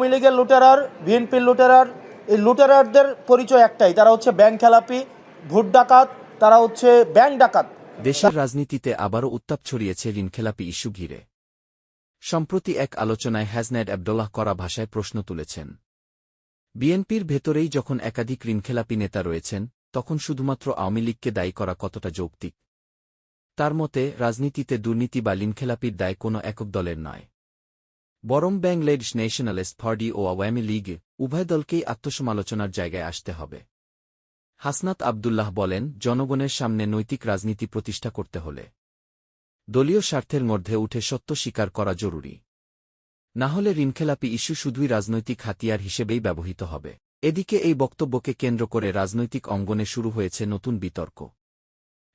আওয়ামী লীগের লুটেরার, বিএনপির লুটেরার, এই লুটেরারদের পরিচয় একটাই, তারা হচ্ছে ব্যাংক খেলাপি, ভোট ডাকাত, তারা হচ্ছে ব্যাংক ডাকাত। দেশের রাজনীতিতে আবারও উত্তাপ ছড়িয়েছে ঋণখেলাপি ইস্যু ঘিরে। সম্প্রতি এক আলোচনায় হ্যাজনেড আব্দুল্লাহ কড়া ভাষায় প্রশ্ন তুলেছেন, বিএনপির ভেতরেই যখন একাধিক ঋণখেলাপি নেতা রয়েছেন, তখন শুধুমাত্র আওয়ামী লীগকে দায়ী করা কতটা যৌক্তিক। তার মতে, রাজনীতিতে দুর্নীতি বা ঋণখেলাপির দায় কোনো একক দলের নয়, বরং ব্যাংক-লেড ন্যাশনালিস্ট পার্টি ও আওয়ামী লীগ উভয় দলকেই আত্মসমালোচনার জায়গায় আসতে হবে। হাসনাত আব্দুল্লাহ বলেন, জনগণের সামনে নৈতিক রাজনীতি প্রতিষ্ঠা করতে হলে দলীয় স্বার্থের মধ্যে উঠে সত্য স্বীকার করা জরুরি। না হলে ঋণখেলাপি ইস্যু শুধুই রাজনৈতিক হাতিয়ার হিসেবেই ব্যবহৃত হবে। এদিকে এই বক্তব্যকে কেন্দ্র করে রাজনৈতিক অঙ্গনে শুরু হয়েছে নতুন বিতর্ক।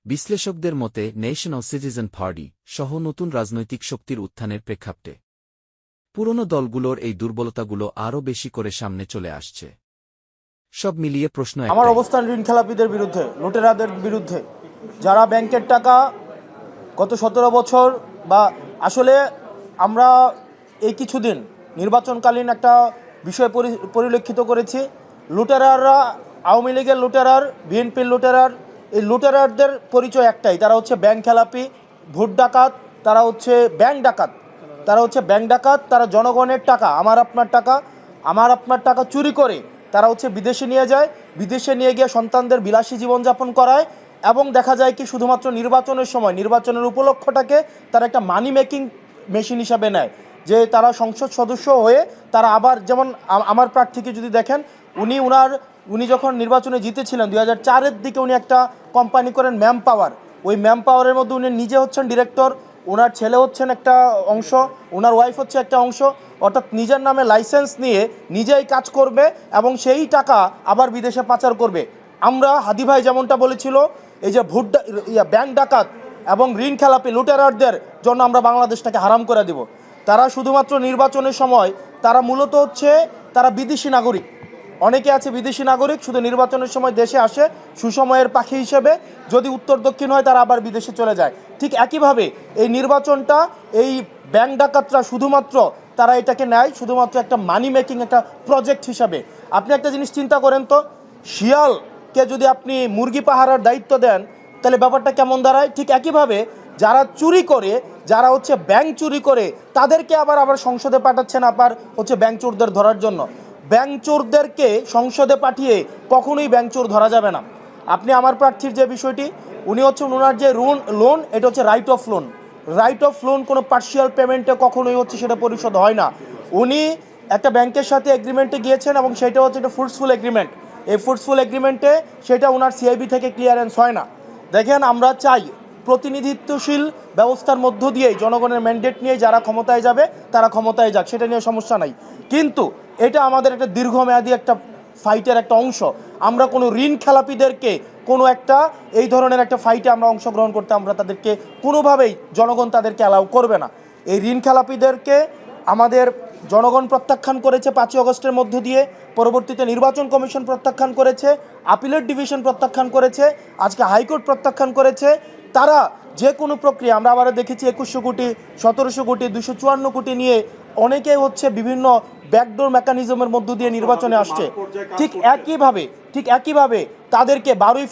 বিশ্লেষকদের মতে, ন্যাশনাল সিটিজেন পার্টি সহ নতুন রাজনৈতিক শক্তির উত্থানের প্রেক্ষাপটে পুরনো দলগুলোর এই দুর্বলতাগুলো আরও বেশি করে সামনে চলে আসছে। সব মিলিয়ে প্রশ্ন আমার অবস্থান ঋণখেলাপিদের বিরুদ্ধে, লুটেরাদের বিরুদ্ধে, যারা ব্যাংকের টাকা গত 17 বছর বা আসলে আমরা এই কিছুদিন নির্বাচনকালীন একটা বিষয় পরিলক্ষিত করেছি। লুটেরাররা, আওয়ামী লীগের লুটেরার, বিএনপির লুটেরার, এই লুটেরারদের পরিচয় একটাই, তারা হচ্ছে ব্যাংক খেলাপি, ভোট ডাকাত, তারা হচ্ছে ব্যাংক ডাকাত, তারা জনগণের টাকা, আমার আপনার টাকা চুরি করে তারা হচ্ছে বিদেশে নিয়ে যায়, বিদেশে নিয়ে গিয়ে সন্তানদের বিলাসী জীবনযাপন করায়, এবং দেখা যায় কি শুধুমাত্র নির্বাচনের সময়, নির্বাচনের উপলক্ষটাকে তারা একটা মানি মেকিং মেশিন হিসাবে নেয়, যে তারা সংসদ সদস্য হয়ে তারা আবার, যেমন আমার প্রার্থীকে যদি দেখেন, উনি যখন নির্বাচনে জিতেছিলেন 2004-এর দিকে, উনি একটা কোম্পানি করেন ম্যান পাওয়ার। ওই ম্যান পাওয়ারের মধ্যে উনি নিজে হচ্ছেন ডিরেক্টর, ওনার ছেলে হচ্ছেন একটা অংশ, ওনার ওয়াইফ হচ্ছে একটা অংশ, অর্থাৎ নিজের নামে লাইসেন্স নিয়ে নিজেই কাজ করবে এবং সেই টাকা আবার বিদেশে পাচার করবে। আমরা হাদি ভাই যেমনটা বলেছিল, এই যে ব্যাংক ডাকাত এবং ঋণ খেলাপি লুটেরারদের জন্য আমরা বাংলাদেশটাকে হারাম করে দিব। তারা শুধুমাত্র নির্বাচনের সময়, তারা মূলত হচ্ছে তারা বিদেশি নাগরিক, অনেকে আছে বিদেশি নাগরিক, শুধু নির্বাচনের সময় দেশে আসে সুসময়ের পাখি হিসেবে, যদি উত্তর দক্ষিণ হয় তারা আবার বিদেশে চলে যায়। ঠিক একইভাবে এই নির্বাচনটা, এই ব্যাংক ডাকাতরা শুধুমাত্র তারা এটাকে নেয় শুধুমাত্র একটা মানি মেকিং একটা প্রজেক্ট হিসাবে। আপনি একটা জিনিস চিন্তা করেন তো, শিয়ালকে যদি আপনি মুরগি পাহারার দায়িত্ব দেন, তাহলে ব্যাপারটা কেমন দাঁড়ায়? ঠিক একইভাবে যারা চুরি করে, যারা হচ্ছে ব্যাংক চুরি করে, তাদেরকে আবার সংসদে পাঠাচ্ছেন আবার হচ্ছে ব্যাংক চোরদের ধরার জন্য। ব্যাংক চোরদেরকে সংসদে পাঠিয়ে কখনোই ব্যাংক চোর ধরা যাবে না। আপনি আমার প্রার্থীর যে বিষয়টি, উনি হচ্ছেন ওনার যে লোন, এটা হচ্ছে রাইট অফ লোন, কোনো পার্শিয়াল পেমেন্টে কখনোই হচ্ছে সেটা পরিশোধ হয় না। উনি একটা ব্যাংকের সাথে এগ্রিমেন্টে গিয়েছেন এবং সেটা হচ্ছে একটা ফ্রুটফুল এগ্রিমেন্ট। এই ফ্রুটফুল এগ্রিমেন্টে সেটা ওনার সিআইবি থেকে ক্লিয়ারেন্স হয় না। দেখেন, আমরা চাই প্রতিনিধিত্বশীল ব্যবস্থার মধ্য দিয়েই জনগণের ম্যান্ডেট নিয়ে যারা ক্ষমতায় যাবে তারা ক্ষমতায় যাক, সেটা নিয়ে সমস্যা নাই, কিন্তু এটা আমাদের একটা দীর্ঘমেয়াদী একটা ফাইটের একটা অংশ। আমরা কোনো ঋণ খেলাপিদেরকে কোনো একটা এই ধরনের একটা ফাইটে আমরা অংশগ্রহণ করতে আমরা তাদেরকে কোনোভাবেই, জনগণ তাদেরকে অ্যালাউ করবে না। এই ঋণ খেলাপিদেরকে আমাদের জনগণ প্রত্যাখ্যান করেছে 5ই আগস্টের মধ্য দিয়ে, পরবর্তীতে নির্বাচন কমিশন প্রত্যাখ্যান করেছে, আপিলেট ডিভিশন প্রত্যাখ্যান করেছে, আজকে হাইকোর্ট প্রত্যাখ্যান করেছে। তারা যে কোনো প্রক্রিয়া, আমরা আবার দেখেছি 2100 কোটি, 1700 কোটি, 254 কোটি নিয়ে অনেকে হচ্ছে বিভিন্ন ব্যাকডোর মেকানিজমের মধ্য দিয়ে নির্বাচনে আসছে। ঠিক একইভাবে তাদেরকে 12ই